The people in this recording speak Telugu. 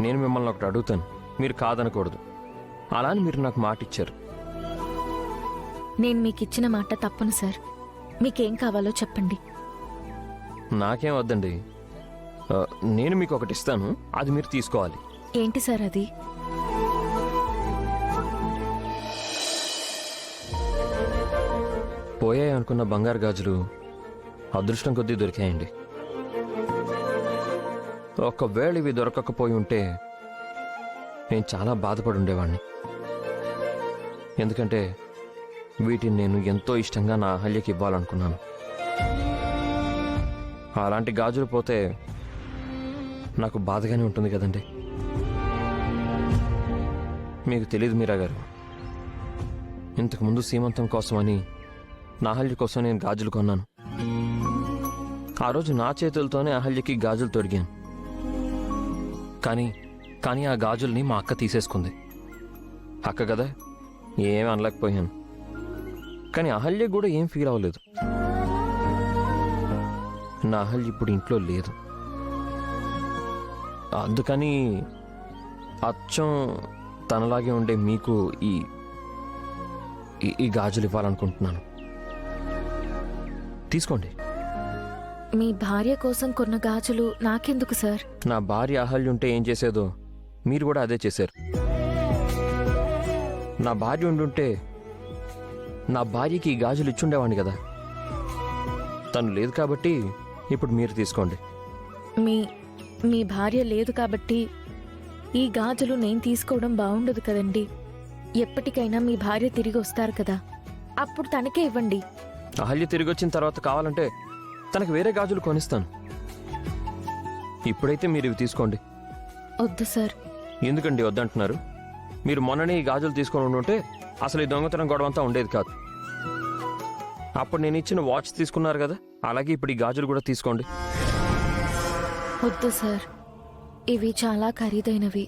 నేను మిమ్మల్ని ఒకటి అడుగుతాను, మీరు కాదనకూడదు. అలా అని మీరు నాకు మాట ఇచ్చారు. నేను మీకు ఇచ్చిన మాట తప్పను సార్. మీకేం కావాలో చెప్పండి. నాకేం వద్దండి. నేను మీకు ఒకటి ఇస్తాను, అది మీరు తీసుకోవాలి. ఏంటి సార్ అది? పోయాయి అనుకున్న బంగారు గాజులు అదృష్టం కొద్దీ దొరికాయండి. ఒకవేళ ఇవి దొరకకపోయి ఉంటే నేను చాలా బాధపడి ఉండేవాడిని. ఎందుకంటే వీటిని నేను ఎంతో ఇష్టంగా నా అహల్యకి ఇవ్వాలనుకున్నాను. అలాంటి గాజులు పోతే నాకు బాధగానే ఉంటుంది కదండి. మీకు తెలియదు మీరా గారు, ఇంతకుముందు సీమంతం కోసమని నా అహల్య కోసం నేను గాజులు కొన్నాను. ఆ రోజు నా చేతులతోనే అహల్యకి గాజులు తొడిగాను. కానీ ఆ గాజుల్ని మా అక్క తీసేసుకుంది. అక్క కదా, ఏం అనలేకపోయాను. కానీ అహల్య కూడా ఏం ఫీల్ అవ్వలేదు. నా అహల్య ఇప్పుడు ఇంట్లో లేదు. అందుకని అచ్చం తనలాగే ఉండే మీకు ఈ గాజులు ఇవ్వాలనుకుంటున్నాను. తీసుకోండి. మీ భార్య కోసం కొన్న గాజులు నాకెందుకు సార్? నా భార్య అహల్య ఉంటే ఏం చేసేదో మీరు కూడా అదే చేశారు. నా భార్య ఉండుంటే నా భార్యకి ఈ గాజులు ఇచ్చుండేవాడిని కదా. తను లేదు కాబట్టి ఇప్పుడు మీరు తీసుకోండి. మీ భార్య లేదు కాబట్టి ఈ గాజులు నేను తీసుకోవడం బాగుండదు కదండి. ఎప్పటికైనా మీ భార్య తిరిగి వస్తారు కదా, అప్పుడు తనకే ఇవ్వండి. అహల్య తిరిగి వచ్చిన తర్వాత కావాలంటే తనకు వేరే గాజులు కొనిస్తాను. ఇప్పుడైతే మీరు ఇవి తీసుకోండి. వద్దు సార్. ఎందుకండి వద్దంటున్నారు? మీరు మొన్ననే ఈ గాజులు తీసుకొని ఉంటే అసలు ఈ దొంగతనం గొడవంతా ఉండేది కాదు. అప్పుడు నేను ఇచ్చిన వాచ్ తీసుకున్నారు కదా, అలాగే ఇప్పుడు ఈ గాజులు కూడా తీసుకోండి. వద్దు సార్, ఇవి చాలా ఖరీదైనవి.